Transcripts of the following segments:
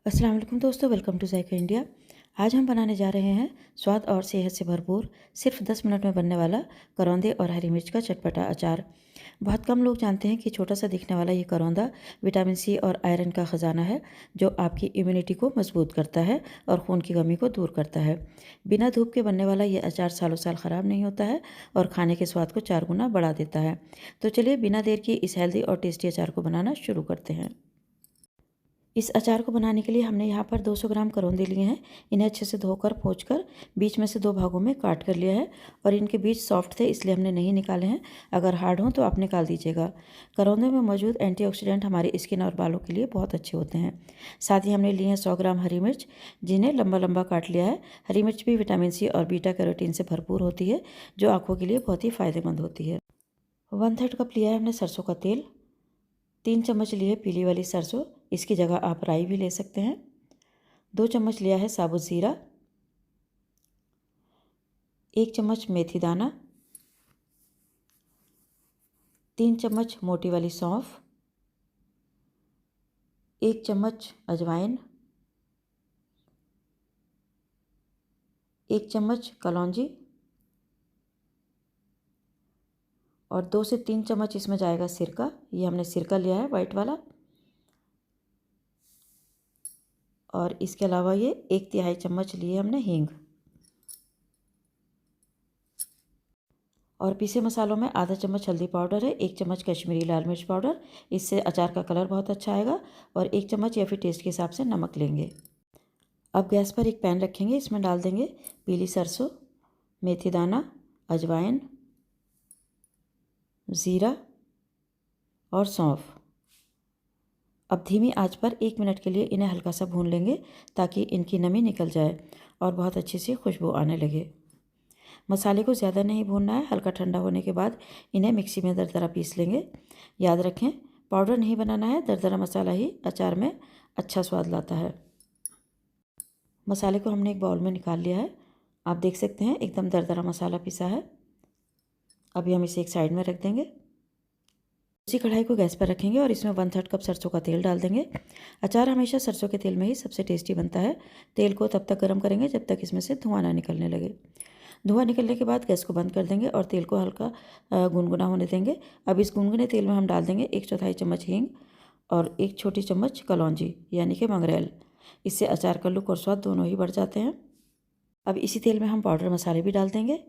अस्सलाम वालेकुम दोस्तों, वेलकम टू जायका इंडिया। आज हम बनाने जा रहे हैं स्वाद और सेहत से भरपूर सिर्फ 10 मिनट में बनने वाला करौंदे और हरी मिर्च का चटपटा अचार। बहुत कम लोग जानते हैं कि छोटा सा दिखने वाला ये करौंदा विटामिन सी और आयरन का ख़जाना है, जो आपकी इम्यूनिटी को मजबूत करता है और खून की कमी को दूर करता है। बिना धूप के बनने वाला ये अचार सालों साल ख़राब नहीं होता है और खाने के स्वाद को 4 गुना बढ़ा देता है। तो चलिए बिना देर की इस हेल्दी और टेस्टी अचार को बनाना शुरू करते हैं। इस अचार को बनाने के लिए हमने यहाँ पर 200 ग्राम करौंदे लिए हैं। इन्हें अच्छे से धोकर पोंछकर बीच में से 2 भागों में काट कर लिया है और इनके बीज सॉफ्ट थे, इसलिए हमने नहीं निकाले हैं। अगर हार्ड हों तो आप निकाल दीजिएगा। करौंदे में मौजूद एंटीऑक्सीडेंट हमारी स्किन और बालों के लिए बहुत अच्छे होते हैं। साथ ही हमने लिए हैं 100 ग्राम हरी मिर्च, जिन्हें लंबा लंबा काट लिया है। हरी मिर्च भी विटामिन सी और बीटा कैरोटीन से भरपूर होती है, जो आँखों के लिए बहुत ही फ़ायदेमंद होती है। 1/3 कप लिया है हमने सरसों का तेल। 3 चम्मच लिए पीली वाली सरसों, इसकी जगह आप राई भी ले सकते हैं। 2 चम्मच लिया है साबुत ज़ीरा। 1 चम्मच मेथी दाना। 3 चम्मच मोटी वाली सौंफ। 1 चम्मच अजवाइन। 1 चम्मच कलौंजी और 2 से 3 चम्मच इसमें जाएगा सिरका। ये हमने सिरका लिया है वाइट वाला। और इसके अलावा ये 1/3 चम्मच लिए हमने हींग। और पीसे मसालों में आधा चम्मच हल्दी पाउडर है, 1 चम्मच कश्मीरी लाल मिर्च पाउडर, इससे अचार का कलर बहुत अच्छा आएगा, और 1 चम्मच या फिर टेस्ट के हिसाब से नमक लेंगे। अब गैस पर एक पैन रखेंगे, इसमें डाल देंगे पीली सरसों, मेथी दाना, अजवाइन, ज़ीरा और सौंफ। अब धीमी आंच पर 1 मिनट के लिए इन्हें हल्का सा भून लेंगे, ताकि इनकी नमी निकल जाए और बहुत अच्छी सी खुशबू आने लगे। मसाले को ज़्यादा नहीं भूनना है, हल्का ठंडा होने के बाद इन्हें मिक्सी में दरदरा पीस लेंगे। याद रखें, पाउडर नहीं बनाना है, दरदरा मसाला ही अचार में अच्छा स्वाद लाता है। मसाले को हमने एक बाउल में निकाल लिया है। आप देख सकते हैं एकदम दरदरा मसाला पिसा है। अभी हम इसे एक साइड में रख देंगे। उसी कढ़ाई को गैस पर रखेंगे और इसमें 1/3 कप सरसों का तेल डाल देंगे। अचार हमेशा सरसों के तेल में ही सबसे टेस्टी बनता है। तेल को तब तक गर्म करेंगे जब तक इसमें से धुआं ना निकलने लगे। धुआं निकलने के बाद गैस को बंद कर देंगे और तेल को हल्का गुनगुना होने देंगे। अब इस गुनगुने तेल में हम डाल देंगे 1/4 चम्मच हींग और 1 छोटी चम्मच कलौंजी यानी कि मंगरेल। इससे अचार का लुक और स्वाद दोनों ही बढ़ जाते हैं। अब इसी तेल में हम पाउडर मसाले भी डाल देंगे।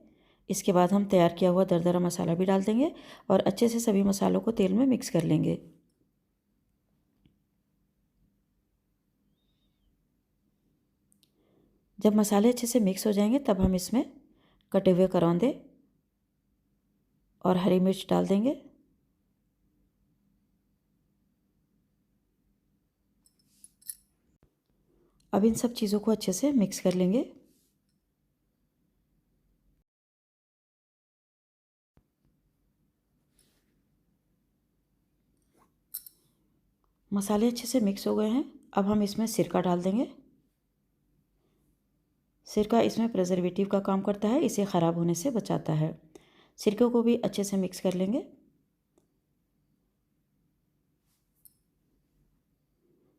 इसके बाद हम तैयार किया हुआ दरदरा मसाला भी डाल देंगे और अच्छे से सभी मसालों को तेल में मिक्स कर लेंगे। जब मसाले अच्छे से मिक्स हो जाएंगे तब हम इसमें कटे हुए करौंदे और हरी मिर्च डाल देंगे। अब इन सब चीज़ों को अच्छे से मिक्स कर लेंगे। मसाले अच्छे से मिक्स हो गए हैं। अब हम इसमें सिरका डाल देंगे। सिरका इसमें प्रिजर्वेटिव का काम करता है, इसे ख़राब होने से बचाता है। सिरके को भी अच्छे से मिक्स कर लेंगे।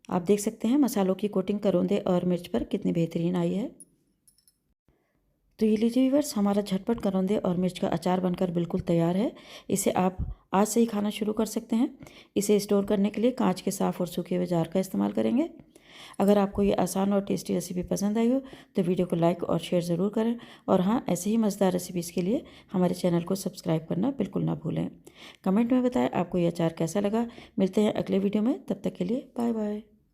आप देख सकते हैं मसालों की कोटिंग करौंदे और मिर्च पर कितनी बेहतरीन आई है। तो ये लीजिए व्यूअर्स, हमारा झटपट करौंदे और मिर्च का अचार बनकर बिल्कुल तैयार है। इसे आप आज से ही खाना शुरू कर सकते हैं। इसे स्टोर करने के लिए कांच के साफ़ और सूखे हुए जार का इस्तेमाल करेंगे। अगर आपको ये आसान और टेस्टी रेसिपी पसंद आई हो तो वीडियो को लाइक और शेयर ज़रूर करें, और हाँ, ऐसे ही मज़ेदार रेसिपीज़ के लिए हमारे चैनल को सब्सक्राइब करना बिल्कुल ना भूलें। कमेंट में बताएं आपको ये अचार कैसा लगा। मिलते हैं अगले वीडियो में, तब तक के लिए बाय बाय।